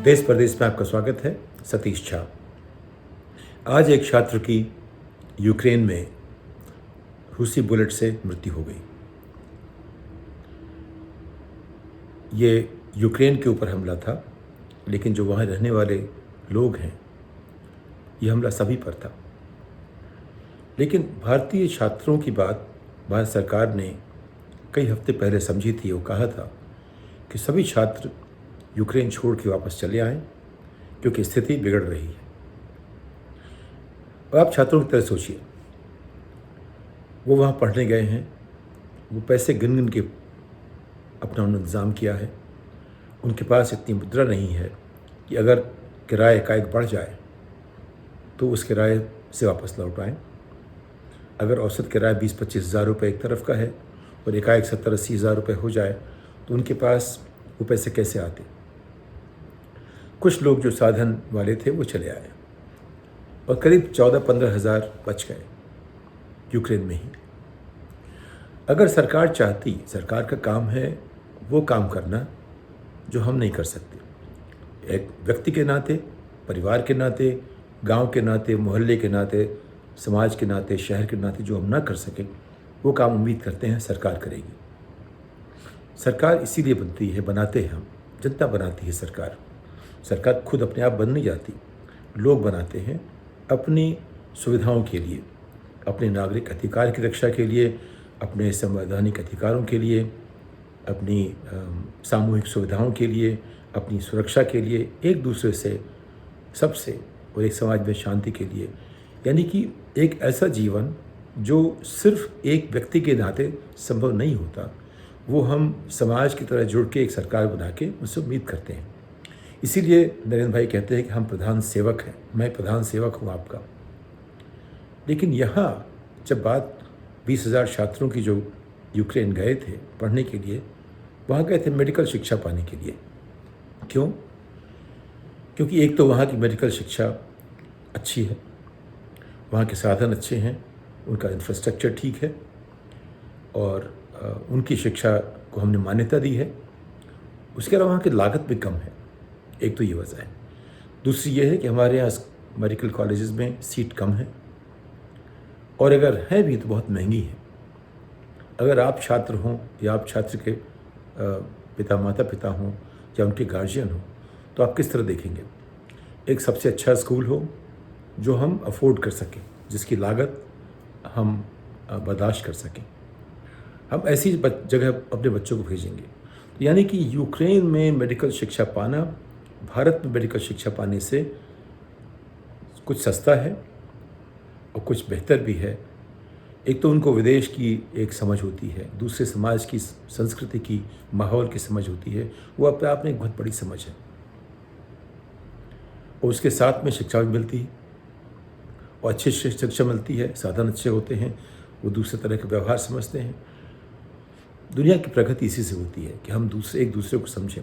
देश प्रदेश में आपका स्वागत है। सतीश झा। आज एक छात्र की यूक्रेन में रूसी बुलेट से मृत्यु हो गई। ये यूक्रेन के ऊपर हमला था, लेकिन जो वहाँ रहने वाले लोग हैं, ये हमला सभी पर था। लेकिन भारतीय छात्रों की बात भारत सरकार ने कई हफ्ते पहले समझी थी। वो कहा था कि सभी छात्र यूक्रेन छोड़ के वापस चले आएं, क्योंकि स्थिति बिगड़ रही है। और आप छात्रों की तरह सोचिए, वो वहाँ पढ़ने गए हैं, वो पैसे गिन गिन के अपना इंतज़ाम किया है। उनके पास इतनी मुद्रा नहीं है कि अगर किराया एकाएक बढ़ जाए तो उस किराए से वापस लौट आएँ। अगर औसत किराया 20-25 हज़ार रुपये एक तरफ का है और एकाएक 70-80 हज़ार रुपये हो जाए तो उनके पास वो पैसे कैसे आते। कुछ लोग जो साधन वाले थे वो चले आए और करीब 14-15 हज़ार बच गए यूक्रेन में ही। अगर सरकार चाहती, सरकार का काम है वो काम करना जो हम नहीं कर सकते। एक व्यक्ति के नाते, परिवार के नाते, गांव के नाते, मोहल्ले के नाते, समाज के नाते, शहर के नाते जो हम ना कर सकें, वो काम उम्मीद करते हैं सरकार करेगी। सरकार इसीलिए बनती है, बनाते हैं हम, जनता बनाती है सरकार। सरकार खुद अपने आप बन नहीं जाती, लोग बनाते हैं अपनी सुविधाओं के लिए, अपने नागरिक अधिकार की रक्षा के लिए, अपने संवैधानिक अधिकारों के लिए, अपनी सामूहिक सुविधाओं के लिए, अपनी सुरक्षा के लिए, एक दूसरे से, सबसे, और एक समाज में शांति के लिए। यानी कि एक ऐसा जीवन जो सिर्फ एक व्यक्ति के नाते संभव नहीं होता, वो हम समाज की तरह जुड़ के एक सरकार बना के उससे उम्मीद करते हैं। इसीलिए नरेंद्र भाई कहते हैं कि हम प्रधान सेवक हैं, मैं प्रधान सेवक हूँ आपका। लेकिन यहाँ जब बात 20,000 छात्रों की जो यूक्रेन गए थे पढ़ने के लिए, वहाँ गए थे मेडिकल शिक्षा पाने के लिए। क्यों? क्योंकि एक तो वहाँ की मेडिकल शिक्षा अच्छी है, वहाँ के साधन अच्छे हैं, उनका इंफ्रास्ट्रक्चर ठीक है और उनकी शिक्षा को हमने मान्यता दी है। उसके अलावा वहाँ की लागत भी कम है। एक तो ये वजह है। दूसरी ये है कि हमारे यहाँ मेडिकल कॉलेजेस में सीट कम है और अगर है भी तो बहुत महंगी है। अगर आप छात्र हों या आप छात्र के माता पिता हों या उनके गार्जियन हों, तो आप किस तरह देखेंगे? एक सबसे अच्छा स्कूल हो जो हम अफोर्ड कर सकें, जिसकी लागत हम बर्दाश्त कर सकें, हम ऐसी जगह अपने बच्चों को भेजेंगे। यानी कि यूक्रेन में मेडिकल शिक्षा पाना भारत में मेडिकल शिक्षा पाने से कुछ सस्ता है और कुछ बेहतर भी है। एक तो उनको विदेश की एक समझ होती है, दूसरे समाज की, संस्कृति की, माहौल की समझ होती है। वो अपने आप में एक बहुत बड़ी समझ है और उसके साथ में शिक्षा भी मिलती है और अच्छी शिक्षा मिलती है, साधन अच्छे होते हैं, वो दूसरे तरह के व्यवहार समझते हैं। दुनिया की प्रगति इसी से होती है कि हम एक दूसरे को समझें।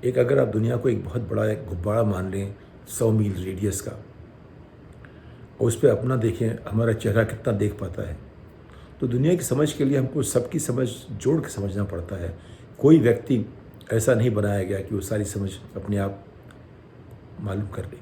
एक अगर आप दुनिया को एक बहुत बड़ा एक गुब्बारा मान लें 100 मील रेडियस का और उस पर अपना देखें, हमारा चेहरा कितना देख पाता है, तो दुनिया की समझ के लिए हमको सबकी समझ जोड़ के समझना पड़ता है। कोई व्यक्ति ऐसा नहीं बनाया गया कि वो सारी समझ अपने आप मालूम कर ले।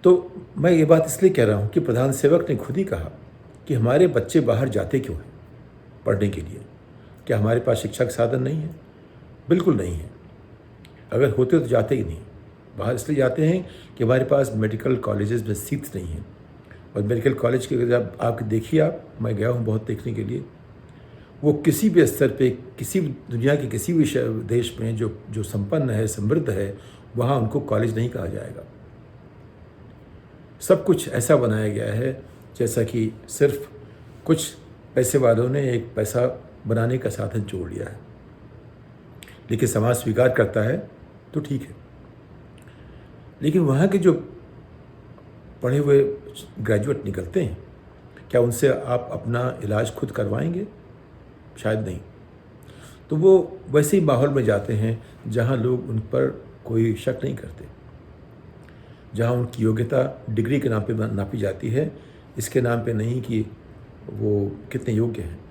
तो मैं ये बात इसलिए कह रहा हूँ कि प्रधान सेवक ने खुद ही कहा कि हमारे बच्चे बाहर जाते क्यों हैं पढ़ने के लिए? क्या हमारे पास शिक्षा के साधन नहीं है? बिल्कुल नहीं है। अगर होते तो जाते ही नहीं। बाहर इसलिए जाते हैं कि हमारे पास मेडिकल कॉलेजेस में सीट्स नहीं हैं। और मेडिकल कॉलेज के अगर आप देखिए, मैं गया हूँ बहुत देखने के लिए, वो किसी भी स्तर पे, किसी भी दुनिया के किसी भी देश में जो संपन्न है, समृद्ध है, वहाँ उनको कॉलेज नहीं कहा जाएगा। सब कुछ ऐसा बनाया गया है जैसा कि सिर्फ कुछ पैसे वालों ने एक पैसा बनाने का साधन जोड़ लिया है। लेकिन समाज स्वीकार करता है तो ठीक है। लेकिन वहाँ के जो पढ़े हुए ग्रेजुएट निकलते हैं, क्या उनसे आप अपना इलाज खुद करवाएंगे? शायद नहीं। तो वो वैसे ही माहौल में जाते हैं जहाँ लोग उन पर कोई शक नहीं करते, जहाँ उनकी योग्यता डिग्री के नाम पे नापी जाती है, इसके नाम पे नहीं कि वो कितने योग्य हैं।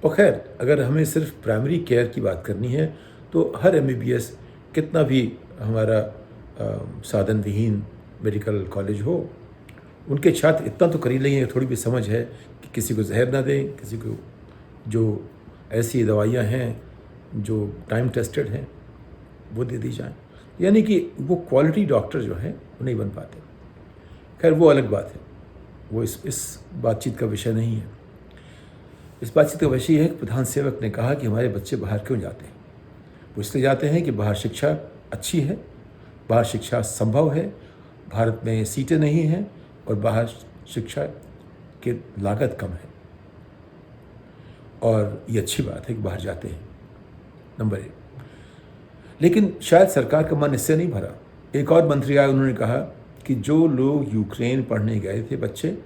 और खैर, अगर हमें सिर्फ प्राइमरी केयर की बात करनी है तो हर MBBS कितना भी हमारा साधन विहीन मेडिकल कॉलेज हो, उनके छात्र इतना तो कर ही लेंगे, थोड़ी भी समझ है कि किसी को जहर ना दें, किसी को जो ऐसी दवाइयाँ हैं जो टाइम टेस्टेड हैं वो दे दी जाएं। यानी कि वो क्वालिटी डॉक्टर जो हैं वो नहीं बन पाते। खैर वो अलग बात है, वो इस बातचीत का विषय नहीं है। इस बातचीत का विषय है कि प्रधान सेवक ने कहा कि हमारे बच्चे बाहर क्यों जाते हैं। वो इसलिए जाते हैं कि बाहर शिक्षा अच्छी है, बाहर शिक्षा संभव है, भारत में सीटें नहीं हैं और बाहर शिक्षा की लागत कम है, और ये अच्छी बात है कि बाहर जाते हैं, नंबर 1। लेकिन शायद सरकार का मन इससे नहीं भरा। एक और मंत्री आए, उन्होंने कहा कि जो लोग यूक्रेन पढ़ने गए थे बच्चे,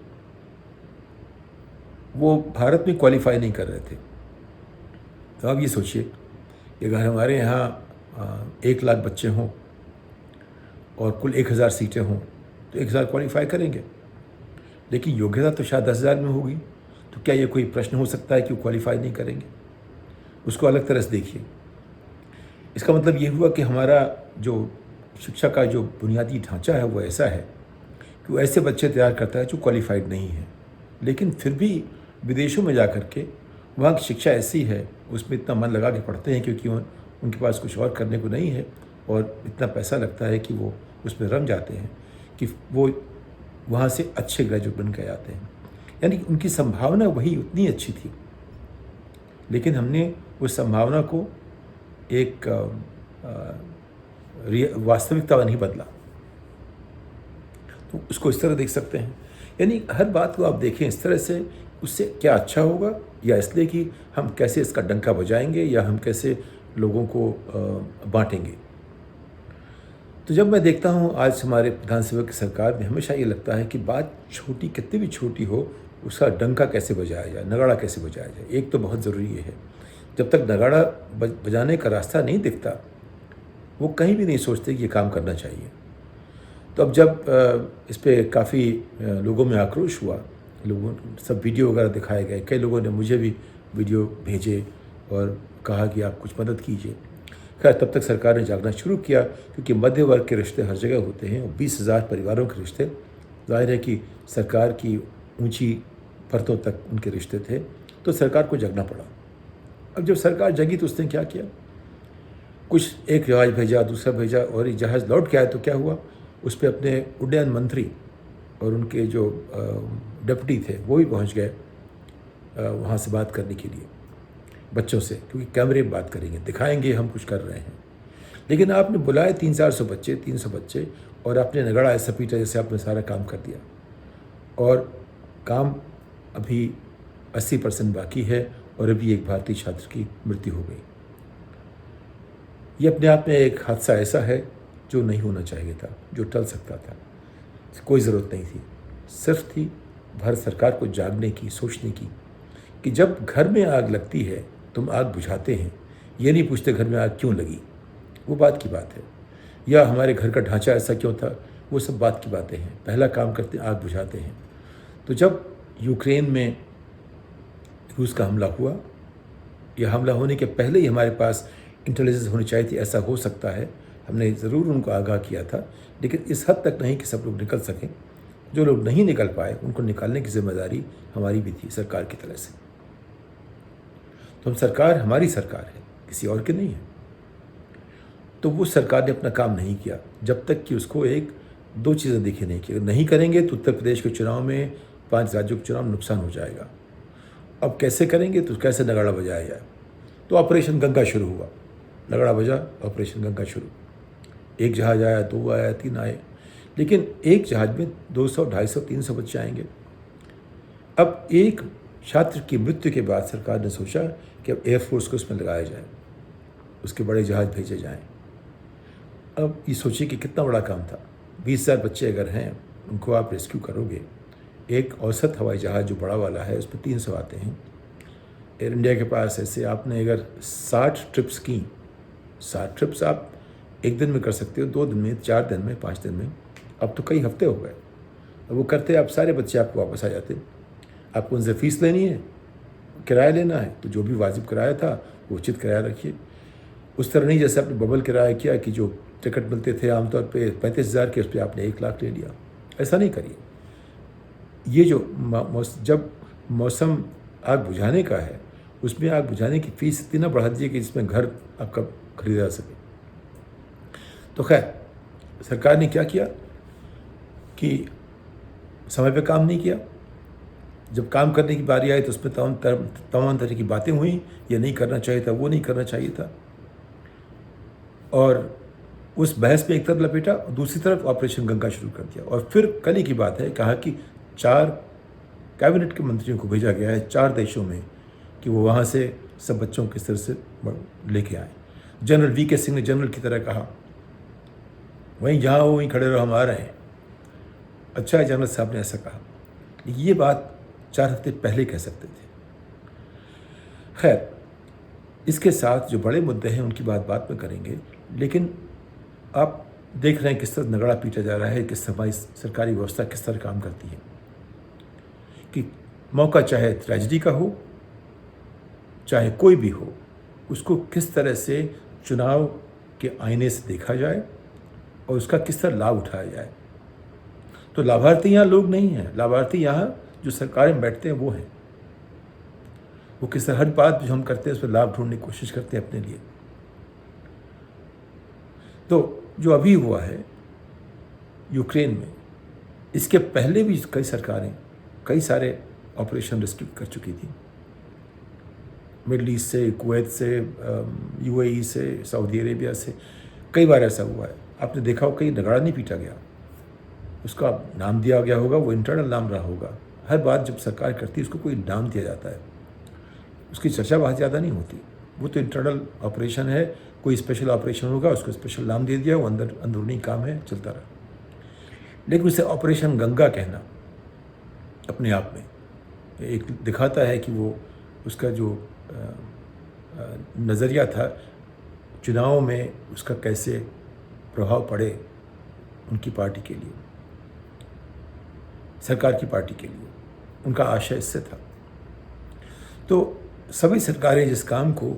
वो भारत में क्वालिफाई नहीं कर रहे थे। तो आप ये सोचिए कि अगर हमारे यहाँ 1 लाख बच्चे हों और कुल 1000 सीटें हों तो 1000 क्वालिफाई करेंगे, लेकिन योग्यता तो शायद 10,000 में होगी। तो क्या ये कोई प्रश्न हो सकता है कि वो क्वालिफाई नहीं करेंगे? उसको अलग तरह से देखिए। इसका मतलब ये हुआ कि हमारा जो शिक्षा का जो बुनियादी ढांचा है वो ऐसा है कि वो ऐसे बच्चे तैयार करता है जो क्वालिफाइड नहीं है, लेकिन फिर भी विदेशों में जा कर के वहाँ की शिक्षा ऐसी है, उसमें इतना मन लगा के पढ़ते हैं क्योंकि उनके पास कुछ और करने को नहीं है, और इतना पैसा लगता है कि वो उसमें रम जाते हैं कि वो वहाँ से अच्छे ग्रेजुएट बन के आते हैं। यानी कि उनकी संभावना वही उतनी अच्छी थी, लेकिन हमने उस संभावना को एक वास्तविकता नहीं बदला। तो उसको इस तरह देख सकते हैं। यानी हर बात को आप देखें इस तरह से, उससे क्या अच्छा होगा, या इसलिए कि हम कैसे इसका डंका बजाएंगे या हम कैसे लोगों को बांटेंगे। तो जब मैं देखता हूँ आज हमारे प्रधान सेवक की सरकार में, हमेशा ये लगता है कि बात छोटी, कितनी भी छोटी हो, उसका डंका कैसे बजाया जाए, नगाड़ा कैसे बजाया जाए। एक तो बहुत ज़रूरी ये है, जब तक नगाड़ा बजाने का रास्ता नहीं दिखता, वो कहीं भी नहीं सोचते कि ये काम करना चाहिए। तो अब जब इस पर काफ़ी लोगों में आक्रोश हुआ, लोगों सब वीडियो वगैरह दिखाए गए, कई लोगों ने मुझे भी वीडियो भेजे और कहा कि आप कुछ मदद कीजिए। खैर तब तक सरकार ने जागना शुरू किया, क्योंकि मध्य वर्ग के रिश्ते हर जगह होते हैं और 20,000 परिवारों के रिश्ते, जाहिर है कि सरकार की ऊंची परतों तक उनके रिश्ते थे, तो सरकार को जगना पड़ा। अब जब सरकार जगी तो उसने क्या किया, कुछ एक जहाज़ भेजा, दूसरा भेजा, और एक जहाज़ लौट के आया तो क्या हुआ, उस पर अपने उड्डयन मंत्री और उनके जो डिप्टी थे वो भी पहुंच गए वहाँ से बात करने के लिए बच्चों से, क्योंकि कैमरे में बात करेंगे, दिखाएंगे हम कुछ कर रहे हैं। लेकिन आपने बुलाए 300-400 बच्चे, 300 बच्चे, और आपने नगाड़ा ऐसा पीटा जैसे आपने सारा काम कर दिया, और काम अभी 80% बाकी है, और अभी एक भारतीय छात्र की मृत्यु हो गई। ये अपने आप में एक हादसा ऐसा है जो नहीं होना चाहिए था, जो टल सकता था। कोई ज़रूरत नहीं थी, सिर्फ थी भारत सरकार को जागने की, सोचने की कि जब घर में आग लगती है तुम आग बुझाते हैं, ये नहीं पूछते घर में आग क्यों लगी, वो बात की बात है, या हमारे घर का ढांचा ऐसा क्यों था, वो सब बात की बातें हैं। पहला काम करते आग बुझाते हैं। तो जब यूक्रेन में रूस का हमला हुआ, या हमला होने के पहले ही हमारे पास इंटेलिजेंस होनी चाहिए थी, ऐसा हो सकता है, हमने ज़रूर उनको आगाह किया था, लेकिन इस हद तक नहीं कि सब लोग निकल सकें। जो लोग नहीं निकल पाए उनको निकालने की जिम्मेदारी हमारी भी थी, सरकार की तरह से। तो हम सरकार, हमारी सरकार है, किसी और की नहीं है। तो वो सरकार ने अपना काम नहीं किया जब तक कि उसको एक दो चीज़ें देखी नहीं कि अगर नहीं करेंगे तो उत्तर प्रदेश के चुनाव में 5 राज्यों के चुनाव में नुकसान हो जाएगा। अब कैसे करेंगे, तो कैसे नगाड़ा बजाया जाए। तो ऑपरेशन गंगा शुरू हुआ, नगाड़ा बजा, ऑपरेशन गंगा शुरू। एक जहाज़ आया, 2 आया, 3 आए, लेकिन एक जहाज़ में 200, 250, 300 बच्चे आएंगे। अब एक छात्र की मृत्यु के बाद सरकार ने सोचा कि अब एयरफोर्स को उसमें लगाया जाए, उसके बड़े जहाज़ भेजे जाएं। अब ये सोचिए कि कितना बड़ा काम था। 20,000 बच्चे अगर हैं, उनको आप रेस्क्यू करोगे। एक औसत हवाई जहाज़ जो बड़ा वाला है उस पर 300 आते हैं। एयर इंडिया के पास ऐसे आपने अगर 60 ट्रिप्स की, 60 ट्रिप्स आप एक दिन में कर सकते हो, 2 दिन में, 4 दिन में, 5 दिन में, अब तो कई हफ्ते हो गए। अब वो करते आप सारे बच्चे आपको वापस आ जाते। आपको उनसे फ़ीस लेनी है, किराया लेना है, तो जो भी वाजिब किराया था वो उचित किराया रखिए। उस तरह नहीं जैसे आपने बबल किराया किया कि जो टिकट मिलते थे आमतौर पे 35,000 के, उस पर आपने 1 लाख ले लिया। ऐसा नहीं करिए। ये जो जब मौसम आग बुझाने का है, उसमें आग बुझाने की फ़ीस इतनी ना बढ़ा दीजिए कि जिसमें घर आपका खरीदा जा सके। तो खैर, सरकार ने क्या किया कि समय पे काम नहीं किया। जब काम करने की बारी आई तो उसमें तमाम तरह की बातें हुई। ये नहीं करना चाहिए था, वो नहीं करना चाहिए था, और उस बहस में एक तरफ लपेटा और दूसरी तरफ ऑपरेशन गंगा शुरू कर दिया। और फिर कल ही की बात है, कहा कि 4 कैबिनेट के मंत्रियों को भेजा गया है 4 देशों में कि वो वहाँ से सब बच्चों को इस तरह से लेके आए। जनरल वीके सिंह ने जनरल की तरह कहा, वहीं जहाँ हो वहीं खड़े रहो, हम आ रहे हैं। अच्छा है जनरल साहब ने ऐसा कहा। ये बात 4 हफ्ते पहले कह सकते थे। खैर, इसके साथ जो बड़े मुद्दे हैं उनकी बात में करेंगे, लेकिन आप देख रहे हैं किस तरह नगड़ा पीटा जा रहा है, किस तरह हमारी सरकारी व्यवस्था किस तरह काम करती है कि मौका चाहे ट्रेजेडी का हो, चाहे कोई भी हो, उसको किस तरह से चुनाव के आईने से देखा जाए और उसका किस तरह लाभ उठाया जाए। तो लाभार्थी यहाँ लोग नहीं हैं, लाभार्थी यहाँ जो सरकारें में बैठते हैं वो हैं। वो किस तरह हर बात जो हम करते हैं उस पर लाभ ढूंढने की कोशिश करते हैं अपने लिए। तो जो अभी हुआ है यूक्रेन में, इसके पहले भी कई सरकारें कई सारे ऑपरेशन रेस्क्यू कर चुकी थी, मिडल ईस्ट से, कुवैत से, यूएई से, सऊदी अरेबिया से। कई बार ऐसा हुआ है, आपने देखा हो, कहीं नगाड़ा नहीं पीटा गया, उसका नाम दिया गया होगा, वो इंटरनल नाम रहा होगा। हर बात जब सरकार करती है उसको कोई नाम दिया जाता है, उसकी चर्चा बहुत ज़्यादा नहीं होती। वो तो इंटरनल ऑपरेशन है, कोई स्पेशल ऑपरेशन होगा, उसको स्पेशल नाम दे दिया, वो अंदरूनी काम है, चलता रहा। लेकिन उसे ऑपरेशन गंगा कहना अपने आप में एक दिखाता है कि वो उसका जो नज़रिया था चुनाव में, उसका कैसे प्रभाव पड़े उनकी पार्टी के लिए, सरकार की पार्टी के लिए। उनका आशय इससे था। तो सभी सरकारें जिस काम को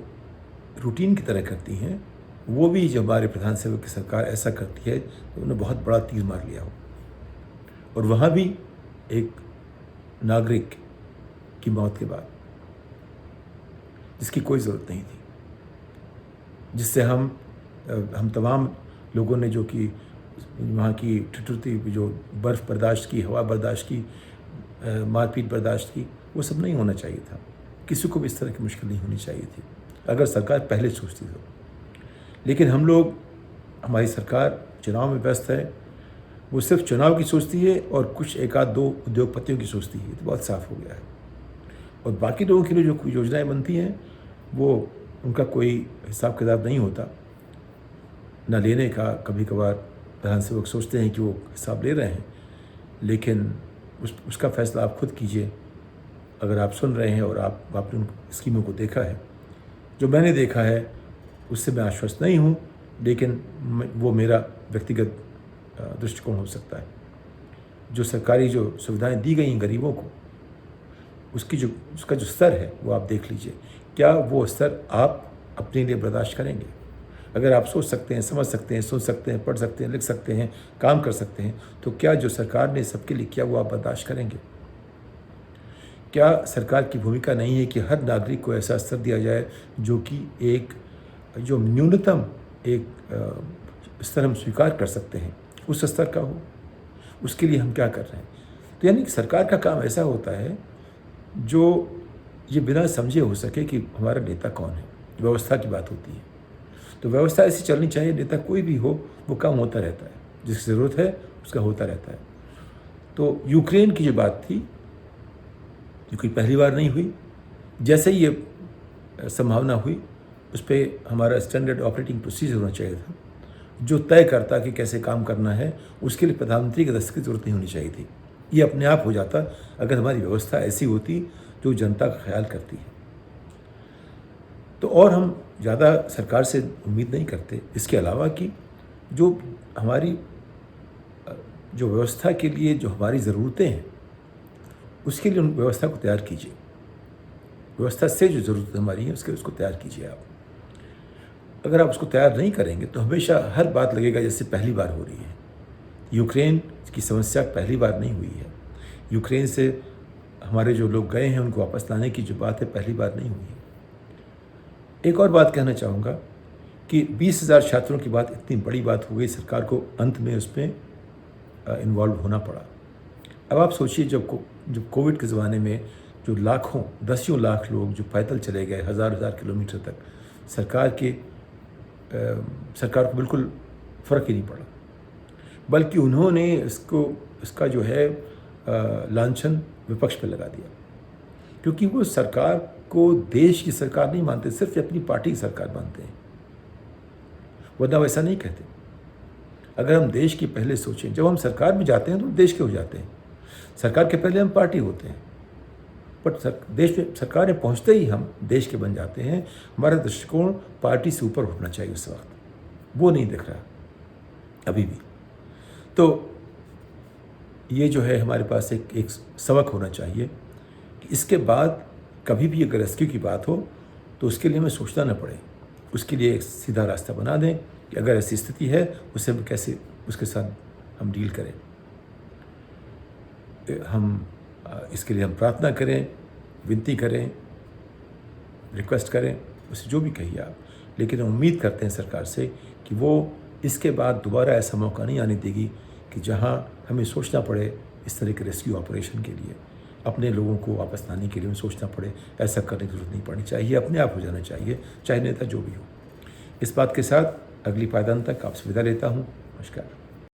रूटीन की तरह करती हैं, वो भी जो हमारे प्रधान सेवक की सरकार ऐसा करती है तो उन्हें बहुत बड़ा तीर मार लिया हो। और वहाँ भी एक नागरिक की मौत के बाद, जिसकी कोई ज़रूरत नहीं थी, जिससे हम तमाम लोगों ने जो कि वहाँ की ठिठुरती, जो बर्फ़ बर्दाश्त की, हवा बर्दाश्त की, मारपीट बर्दाश्त की, वो सब नहीं होना चाहिए था। किसी को भी इस तरह की मुश्किल नहीं होनी चाहिए थी अगर सरकार पहले सोचती तो। लेकिन हम लोग, हमारी सरकार चुनाव में व्यस्त है, वो सिर्फ चुनाव की सोचती है और कुछ 1-2 उद्योगपतियों की सोचती है। तो बहुत साफ हो गया है। और बाकी लोगों के लिए जो योजनाएं बनती हैं, वो उनका कोई हिसाब किताब नहीं होता न लेने का। कभी कभार प्रधान सेवक सोचते हैं कि वो हिसाब ले रहे हैं, लेकिन उसका फैसला आप खुद कीजिए। अगर आप सुन रहे हैं और आपने उन स्कीमों को देखा है, जो मैंने देखा है उससे मैं आश्वस्त नहीं हूँ, लेकिन वो मेरा व्यक्तिगत दृष्टिकोण हो सकता है। जो सरकारी जो सुविधाएं दी गई हैं गरीबों को, उसका जो स्तर है वो आप देख लीजिए। क्या वो स्तर आप अपने लिए बर्दाश्त करेंगे? अगर आप सोच सकते हैं, समझ सकते हैं, सुन सकते हैं, पढ़ सकते हैं, लिख सकते हैं, काम कर सकते हैं, तो क्या जो सरकार ने सबके लिए किया वो आप बर्दाश्त करेंगे? क्या सरकार की भूमिका नहीं है कि हर नागरिक को ऐसा स्तर दिया जाए जो कि जो न्यूनतम एक स्तर हम स्वीकार कर सकते हैं, उस स्तर का हो? उसके लिए हम क्या कर रहे हैं? तो यानी कि सरकार का काम ऐसा होता है जो ये बिना समझे हो सके कि हमारा नेता कौन है। व्यवस्था की बात होती है, तो व्यवस्था ऐसी चलनी चाहिए, नेता कोई भी हो वो काम होता रहता है, जिसकी ज़रूरत है उसका होता रहता है। तो यूक्रेन की जो बात थी, ये कोई पहली बार नहीं हुई। जैसे ही ये संभावना हुई, उस पर हमारा स्टैंडर्ड ऑपरेटिंग प्रोसीजर होना चाहिए था, जो तय करता कि कैसे काम करना है। उसके लिए प्रधानमंत्री के दस्तखत की जरूरत नहीं होनी चाहिए थी। ये अपने आप हो जाता अगर हमारी व्यवस्था ऐसी होती जो जनता का ख्याल करती है। तो और हम ज़्यादा सरकार से उम्मीद नहीं करते, इसके अलावा कि जो हमारी जो व्यवस्था के लिए जो हमारी ज़रूरतें हैं, उसके लिए उन व्यवस्था को तैयार कीजिए। व्यवस्था से जो ज़रूरत हमारी है उसको तैयार कीजिए आप। अगर आप उसको तैयार नहीं करेंगे तो हमेशा हर बात लगेगा जैसे पहली बार हो रही है। यूक्रेन की समस्या पहली बार नहीं हुई है। यूक्रेन से हमारे जो लोग गए हैं उनको वापस लाने की जो बात है पहली बार नहीं हुई है। एक और बात कहना चाहूँगा कि 20,000 छात्रों की बात इतनी बड़ी बात हो गई, सरकार को अंत में उसमें इन्वॉल्व होना पड़ा। अब आप सोचिए जब कोविड के ज़माने में जो लाखों, दसियों लाख लोग जो पैदल चले गए हज़ार किलोमीटर तक, सरकार को बिल्कुल फ़र्क ही नहीं पड़ा, बल्कि उन्होंने इसका जो है लांछन विपक्ष पे लगा दिया, क्योंकि वो सरकार को देश की सरकार नहीं मानते, सिर्फ अपनी पार्टी की सरकार मानते हैं। वरना वैसा नहीं कहते। अगर हम देश की पहले सोचें, जब हम सरकार में जाते हैं तो देश के हो जाते हैं, सरकार के पहले हम पार्टी होते हैं, बट देश में सरकार में पहुंचते ही हम देश के बन जाते हैं। हमारा दृष्टिकोण पार्टी से ऊपर उठना चाहिए उस वक्त, वो नहीं दिख रहा अभी भी। तो ये जो है हमारे पास एक सबक होना चाहिए कि इसके बाद कभी भी अगर रेस्क्यू की बात हो तो उसके लिए हमें सोचना न पड़े, उसके लिए एक सीधा रास्ता बना दें कि अगर ऐसी स्थिति है उससे हम कैसे उसके साथ हम डील करें। हम इसके लिए हम प्रार्थना करें, विनती करें, रिक्वेस्ट करें, उसे जो भी कहिए आप, लेकिन हम उम्मीद करते हैं सरकार से कि वो इसके बाद दोबारा ऐसा मौका नहीं आने देगी कि जहां हमें सोचना पड़े इस तरह के रेस्क्यू ऑपरेशन के लिए, अपने लोगों को वापस लाने के लिए हमें सोचना पड़े। ऐसा करने की जरूरत नहीं पड़नी चाहिए, अपने आप हो जाना चाहिए, चाहे नेता जो भी हो। इस बात के साथ अगली पायदान तक आपसे विदा लेता हूँ। नमस्कार।